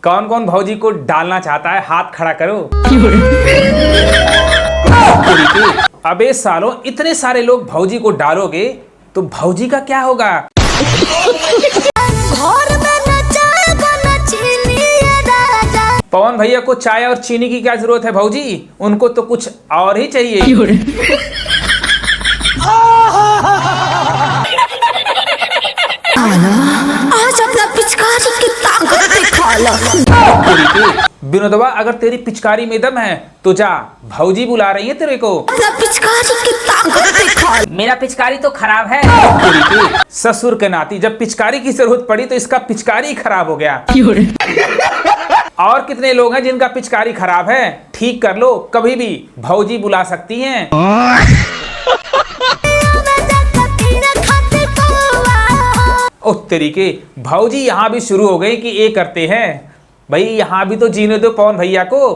कौन कौन भौजी को डालना चाहता है, हाथ खड़ा करो। अबे सालों, इतने सारे लोग भौजी को डालोगे तो भौजी का क्या होगा? पवन भैया को चाय और चीनी की क्या जरूरत है भौजी, उनको तो कुछ और ही चाहिए। आज अपना पिचकारी की ताकत दिखा लो। विनोदवा, अगर तेरी पिचकारी में दम है तो जा, भौजी बुला रही है तेरे को। अपना पिचकारी की ताकत दिखा लो। मेरा पिचकारी तो खराब है। ससुर के नाती, जब पिचकारी की जरूरत पड़ी तो इसका पिचकारी खराब हो गया। और कितने लोग हैं जिनका पिचकारी खराब है, ठीक कर लो, कभी भी भौजी बुला सकती हैं। ओ तरीके, भौजी यहाँ भी शुरू हो गई कि ये करते हैं। भाई यहाँ भी तो जीने दो पवन भैया को।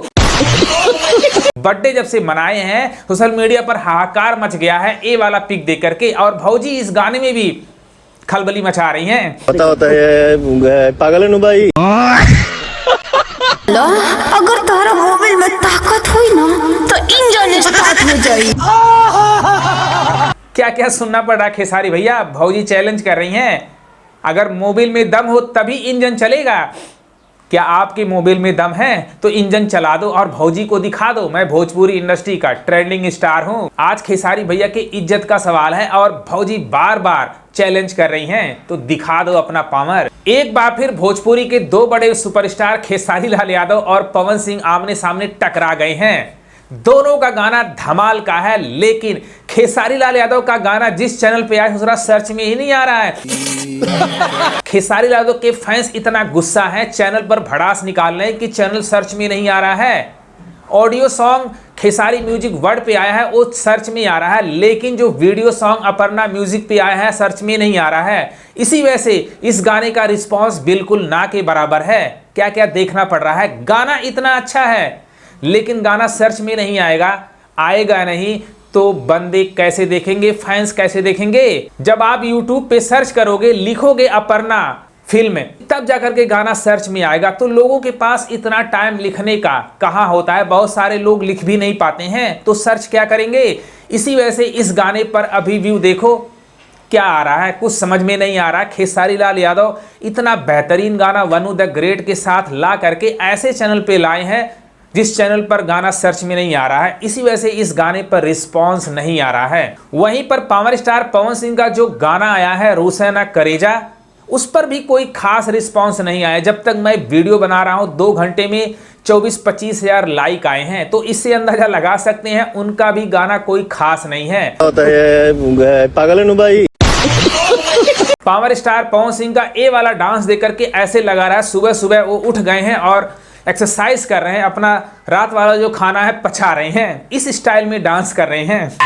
बर्थडे जब से मनाए हैं सोशल मीडिया पर हाहाकार मच गया है ये वाला पिक देख करके, और भौजी इस गाने में भी खलबली मचा रही हैं। पता होता है पागल है भाई। अगर तारा मोबाइल में ताकत हुई ना तो इंजन स्टार्ट हो जाए। क्या क्या सुनना पड़ रहा है खेसारी भैया, भौजी चैलेंज कर रही हैं, अगर मोबाइल में दम हो तभी इंजन चलेगा। क्या आपके मोबाइल में दम है तो इंजन चला दो और भौजी को दिखा दो, मैं भोजपुरी इंडस्ट्री का ट्रेंडिंग स्टार हूं। आज खेसारी भैया के इज्जत का सवाल है और भौजी बार बार चैलेंज कर रही हैं, तो दिखा दो अपना पावर। एक बार फिर भोजपुरी के दो बड़े सुपरस्टार खेसारी लाल यादव और पवन सिंह आमने सामने टकरा गए हैं। दोनों का गाना धमाल का है, लेकिन खेसारी लाल यादव का गाना जिस चैनल पे आया दूसरा सर्च में ही नहीं आ रहा है। खेसारी लाल यादव के फैंस इतना गुस्सा है, चैनल पर भड़ास निकाल रहे हैं कि चैनल सर्च में नहीं आ रहा है। Audio song Khesari music world पे आया है वो सर्च में आ रहा है, लेकिन जो वीडियो सॉन्ग अपर्णा म्यूजिक पे आया है सर्च में नहीं आ रहा है। इसी वजह से इस गाने का रिस्पॉन्स बिल्कुल ना के बराबर है। क्या क्या देखना पड़ रहा है, गाना इतना अच्छा है लेकिन गाना सर्च में नहीं आएगा नहीं तो बंदे कैसे देखेंगे, फैंस कैसे देखेंगे? जब आप YouTube पे सर्च करोगे, लिखोगे अपर्णा फिल्म, तब जाकर के गाना सर्च में आएगा। तो लोगों के पास इतना टाइम लिखने का कहाँ होता है, बहुत सारे लोग लिख भी नहीं पाते हैं, तो सर्च क्या करेंगे? इसी वजह से इस गाने पर अभी व्यू देखो क्या आ रहा है, कुछ समझ में नहीं आ रहा। खेसारी लाल यादव इतना बेहतरीन गाना वनु द ग्रेट के साथ ला करके ऐसे चैनल पे लाए हैं जिस चैनल पर गाना सर्च में नहीं आ रहा है, इसी वजह से इस गाने पर रिस्पांस नहीं आ रहा है। वहीं पर पावर स्टार पवन सिंह का जो गाना आया है रोसैना करेजा, उस पर भी कोई खास रिस्पांस नहीं आया। जब तक मैं वीडियो बना रहा हूं 2 घंटे में 24-25 हजार लाइक आए हैं, तो इससे अंदाजा लगा सकते हैं उनका भी गाना कोई खास नहीं है। पागल है भाई। पावर स्टार पवन सिंह का ये वाला डांस देख करके ऐसे लगा रहा है सुबह सुबह वो उठ गए हैं और एक्सरसाइज कर रहे हैं, अपना रात वाला जो खाना है पचा रहे हैं, इस स्टाइल में डांस कर रहे हैं।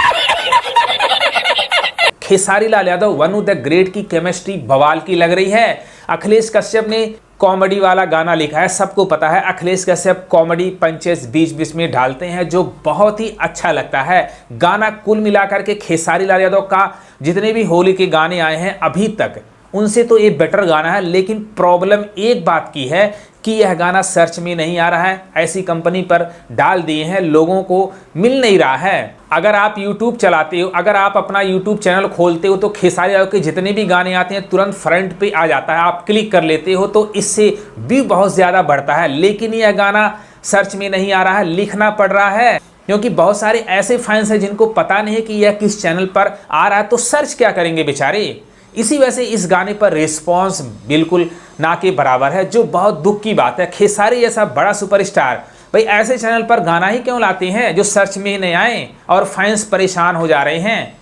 खेसारी लाल यादव वनु द ग्रेट की केमिस्ट्री बवाल की लग रही है। अखिलेश कश्यप ने कॉमेडी वाला गाना लिखा है, सबको पता है अखिलेश कश्यप कॉमेडी पंचेस बीच बीच में डालते हैं जो बहुत ही अच्छा लगता है। गाना कुल मिलाकर के खेसारी लाल यादव का जितने भी होली के गाने आए हैं अभी तक उनसे तो ये बेटर गाना है, लेकिन प्रॉब्लम एक बात की है कि यह गाना सर्च में नहीं आ रहा है। ऐसी कंपनी पर डाल दिए हैं, लोगों को मिल नहीं रहा है। अगर आप YouTube चलाते हो, अगर आप अपना YouTube चैनल खोलते हो तो खेसारी यादव के जितने भी गाने आते हैं तुरंत फ्रंट पे आ जाता है, आप क्लिक कर लेते हो तो इससे व्यू बहुत ज़्यादा बढ़ता है। लेकिन यह गाना सर्च में नहीं आ रहा है, लिखना पड़ रहा है, क्योंकि बहुत सारे ऐसे फैंस हैं जिनको पता नहीं है कि यह किस चैनल पर आ रहा है, तो सर्च क्या करेंगे बेचारे। इसी वजह से इस गाने पर रिस्पॉन्स बिल्कुल ना के बराबर है, जो बहुत दुख की बात है। खेसारी जैसा बड़ा सुपरस्टार भाई ऐसे चैनल पर गाना ही क्यों लाते हैं जो सर्च में नहीं आए, और फैंस परेशान हो जा रहे हैं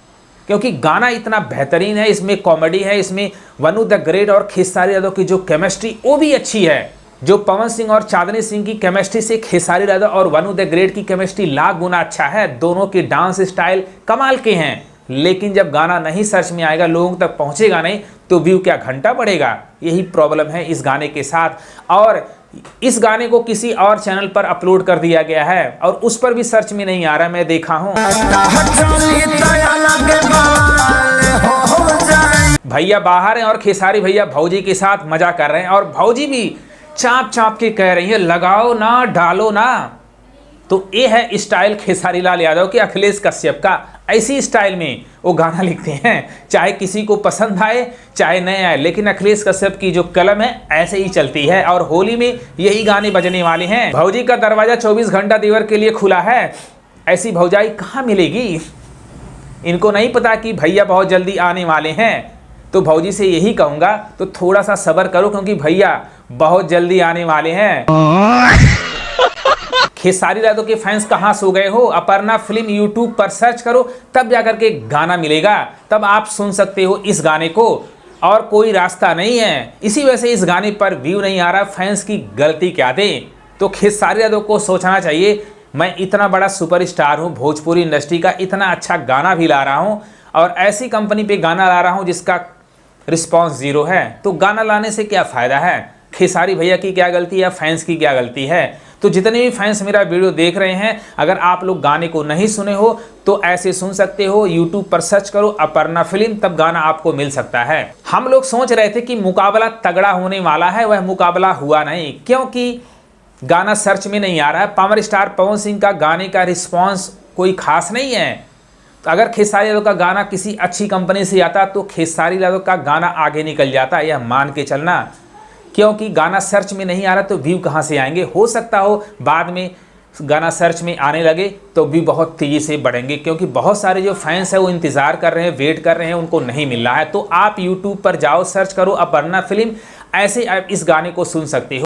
क्योंकि गाना इतना बेहतरीन है, इसमें कॉमेडी है, इसमें वनु द ग्रेट और खेसारी यादव की जो केमिस्ट्री वो भी अच्छी है। जो पवन सिंह और चांदनी सिंह की केमिस्ट्री से खेसारी यादव और वनु द ग्रेट की केमिस्ट्री लाख गुना अच्छा है। दोनों के डांस स्टाइल कमाल के हैं, लेकिन जब गाना नहीं सर्च में आएगा, लोगों तक पहुंचेगा नहीं, तो व्यू क्या घंटा बढ़ेगा? यही प्रॉब्लम है इस गाने के साथ। और इस गाने को किसी और चैनल पर अपलोड कर दिया गया है और उस पर भी सर्च में नहीं आ रहा, मैं देखा हूं। भैया बाहर हैं और खेसारी भैया भौजी के साथ मजा कर रहे हैं, और भौजी भी चाप चाप के कह रही है लगाओ ना डालो ना। तो ये है स्टाइल खेसारी लाल यादव के, अखिलेश कश्यप का। ऐसी स्टाइल में वो गाना लिखते हैं, चाहे किसी को पसंद आए चाहे नहीं आए, लेकिन अखिलेश कश्यप की जो कलम है ऐसे ही चलती है। और होली में यही गाने बजने वाले हैं। भौजी का दरवाजा 24 घंटा देवर के लिए खुला है। ऐसी भौजाई कहाँ मिलेगी? इनको नहीं पता कि भैया बहुत जल्दी आने वाले हैं। तो भौजी से यही कहूँगा, तो थोड़ा सा सब्र करो, क्योंकि भैया बहुत जल्दी आने वाले हैं। खेसारी यादव के फैंस कहाँ सो गए हो? अपर्णा फिल्म यूट्यूब पर सर्च करो, तब जाकर के गाना मिलेगा, तब आप सुन सकते हो इस गाने को। और कोई रास्ता नहीं है। इसी वजह से इस गाने पर व्यू नहीं आ रहा। फैंस की गलती क्या दें? तो खेसारी यादव को सोचना चाहिए, मैं इतना बड़ा सुपरस्टार हूँ, भोजपुरी इंडस्ट्री का इतना अच्छा गाना भी ला रहा हूँ, और ऐसी कंपनी पे गाना ला रहा हूँ जिसका रिस्पॉन्स 0 है, तो गाना लाने से क्या फ़ायदा है? खेसारी भैया की क्या गलती है, फैंस की क्या गलती है? तो जितने भी फैंस मेरा वीडियो देख रहे हैं, अगर आप लोग गाने को नहीं सुने हो तो ऐसे सुन सकते हो। यूट्यूब पर सर्च करो अपर्णा फिल्म, तब गाना आपको मिल सकता है। हम लोग सोच रहे थे कि मुकाबला तगड़ा होने वाला है, वह मुकाबला हुआ नहीं, क्योंकि गाना सर्च में नहीं आ रहा है। पावर स्टार पवन सिंह का गाने का रिस्पॉन्स कोई खास नहीं है। तो अगर खेसारी यादव का गाना किसी अच्छी कंपनी से आता तो खेसारी यादव का गाना आगे निकल जाता, यह मान के चलना। क्योंकि गाना सर्च में नहीं आ रहा तो व्यू कहाँ से आएंगे? हो सकता हो बाद में गाना सर्च में आने लगे तो व्यू बहुत तेज़ी से बढ़ेंगे, क्योंकि बहुत सारे जो फैंस हैं वो इंतज़ार कर रहे हैं, वेट कर रहे हैं, उनको नहीं मिल रहा है। तो आप यूट्यूब पर जाओ, सर्च करो अपर्णा फिल्म, ऐसे आप इस गाने को सुन सकते हो।